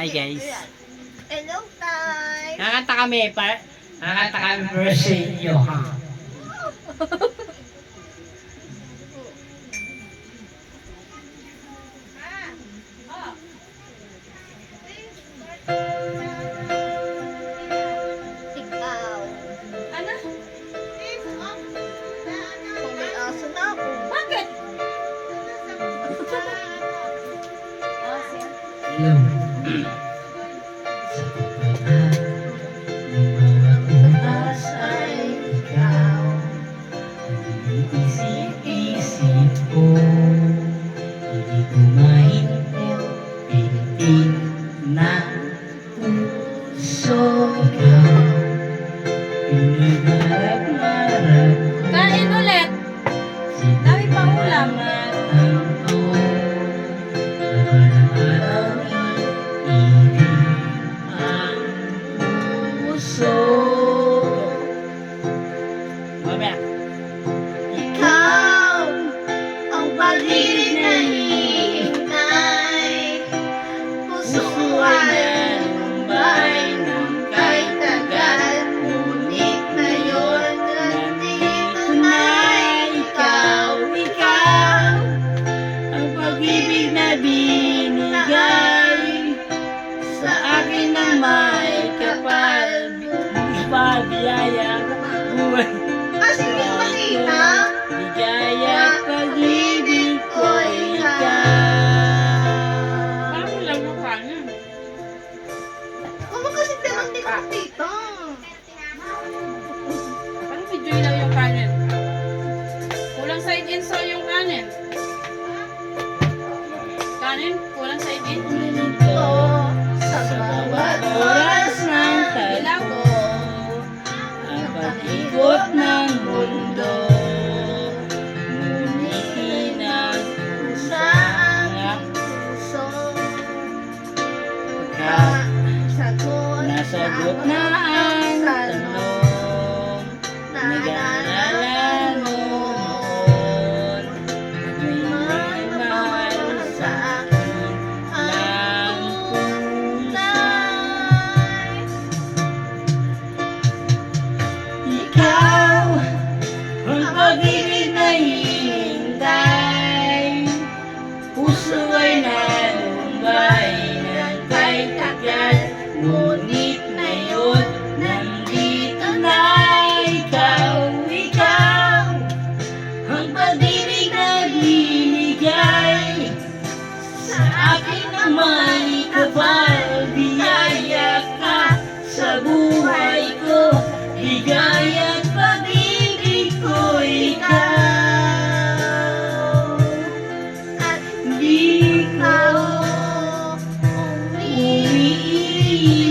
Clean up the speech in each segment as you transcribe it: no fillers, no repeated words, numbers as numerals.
Hi guys. Hello guys. Kakanta kami para sa inyo ha. Ikaw. Ano? Kung may aso na ako. Bakit? Hello. Taas ay ikaw. Isip-isip ko, hindi ko maintindihan na puso ikaw. Pinagarap-garap ko. Kain ulit. Dami pa ulam. Ikaw ang pag-ibig na hinihintay. Puso ay nalumbay ng kay tagal. Ngunit ngayon nandito na ikaw. Ikaw Ang pag-ibig na binigay sa akin na may kapal, pabiyaya buhay. Kasi hindi makita. Bigaya at pag-ibig ko ikaw. Parang lang yung kanin. Ano kasi pero hindi ko makita. Parang video lang yung kanin. Kulang side in so yung kanin. Kanin, kulang side in. Ito sa bawat oras ng Ilaw. tagpo. Ang pag-ikot ng mundo, ngunit hinang Sa aking puso. ka Sagot nasagot na ang tanong. Nag-aalala noon, may mahal sa akin ang tunay. ikaw, ang pag-ibig na hinihintay. Puso ay nalumbay ng kay tagal, ngunit ngayon nandito na ikaw. Ikaw, ang pag-ibig na binigay sa akin na may kapal. Biyaya ka sa buhay ko, higaya at pag-ibig ko ikaw. At Di ko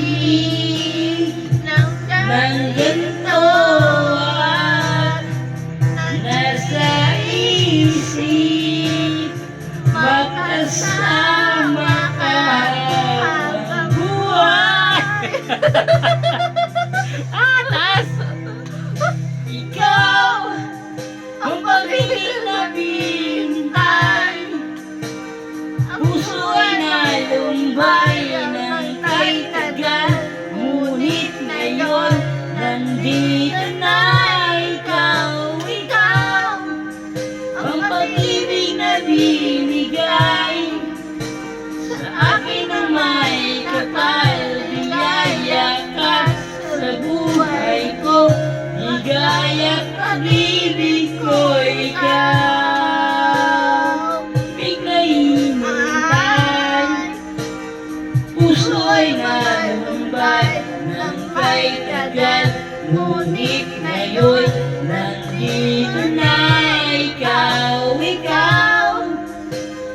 umiibig ng ng ganito at nasa isip magkasama ka habang buhay. Atas! Ikaw ang pag-ibig na bintay. Puso ay nalumbay ng kay tagal, ngunit ngayon nandito na ikaw. Ikaw ang pag-ibig na binigay sa akin na may kapal. Biyaya ka sa buhay ko, higaya at pag-ibig ko ikaw. Bigla hinintay, puso ay nalumbay ng kay tagal, ngunit ngayon nandito na ikaw. Ikaw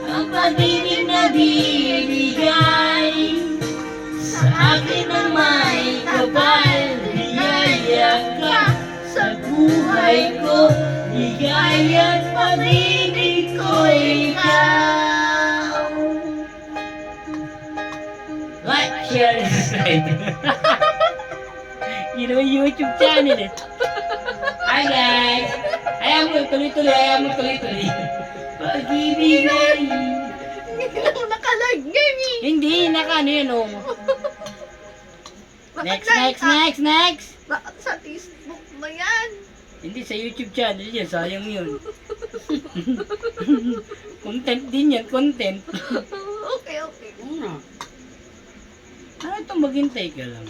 ang pag-ibig na binigay sa akin na may kapal. Biyaya ka sa buhay ko, higaya at pag-ibig ko ikaw. Like, share, and subscribe. Yun naman YouTube channel eh. Hi guys! Ayaw mo tuloy-tuloy, Pag-ibig ay Nang naka-live game eh. Hindi, ano yun, oh. Next, Naka-live next, ka. next, next! Bakit sa Facebook mo yan? Hindi, sa YouTube channel yan, sayang yun. Content din yan, content. Okay, okay. Ano? Ano ito, maghintay ka lang.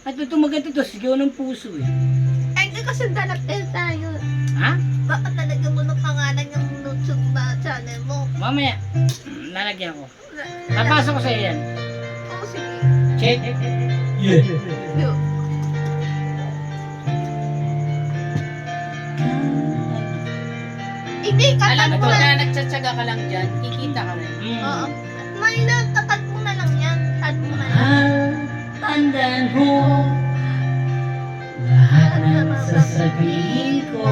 At ito maganda to, sigaw ng puso eh. Ay, kasi dalapel tayo. Ha? Baka talaga mo ng pangalan yung YouTube na channel mo. Mamaya, lalagyan ko. Napasok ko sa'yo yan. Oo, sige. Check. Yeah. Yo. Hindi, Alam katag ko mo na. na nagtsatsaga ka lang dyan, kikita ka rin. Oo. May tatag mo na lang yan. Tag mo na lang. Tandaan mo lahat ng sasabihin ko.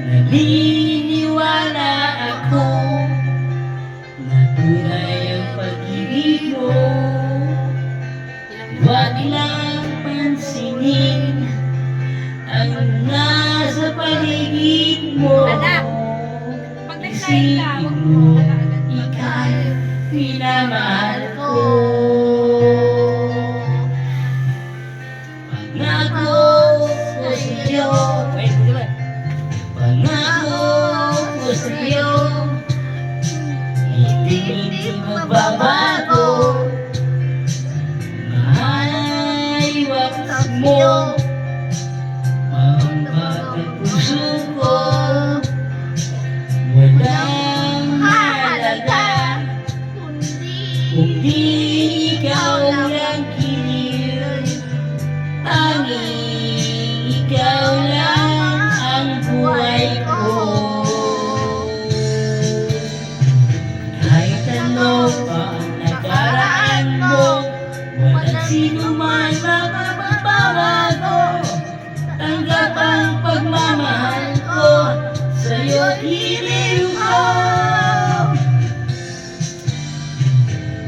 Naniniwala ako na tunay ang pag-ibig mo. Huwag lang pansinin ang nasa paligid mo. Anak, pag nag-live ka, huwag mo Ika'y pinamahal ko. Pangako ko sa'yo. Pangako ko sa'yo. Hindi magbabago. Maiwas mo ang bawat puso ko. Walang halaga kundi ikaw lang kilig. Tanging ikaw lang ang buhay ko. Kahit ano pa ang nakaraan mo, walang sino man makapagbabago. Tanggap ang pagmamahal ko, sa'yo hiniling ko.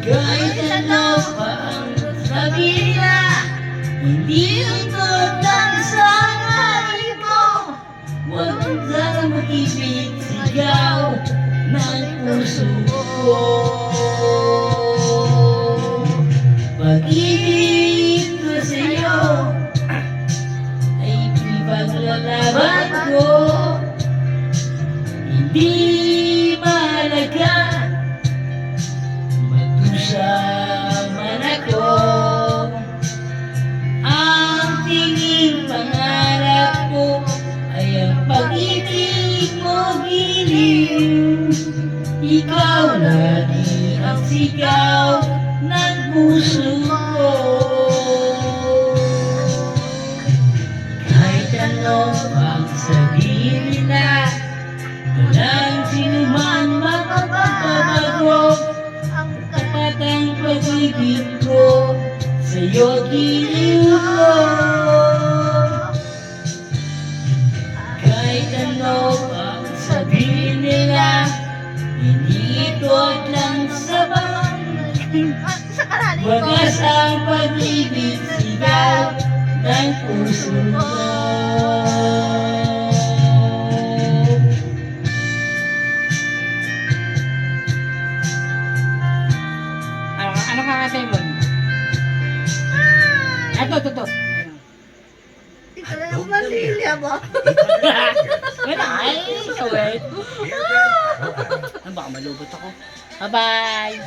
Kahit ano pa ang sabihin na, hindi lingkod lang sa ngayon mo. Huwag mong sana mag-ibig, sigaw ng puso ko. Pag-ibig ko sa'yo ay ipaglalaban ko. Hindi mahalaga magdusa man ako. Ang tingin pangarap ko ay ang pag-ibig mo giliw. Ikaw lagi ang sigaw ng puso ko. Kahit ano ang sabihin nila, walang sino man makapagbabago. Ang Tapat ang pag-ibig ko, sa'yo giliw ko. Kahit ano ang sabihin nila, hindi ito lang sa bangin. sa karali ko. Wagas ang pag-ibig, sigaw ng puso ko. Ano kakatay mo? Ito. Hindi ka lang malilya ba? Wala, ay, wait. Baka malubot ako. Bye-bye!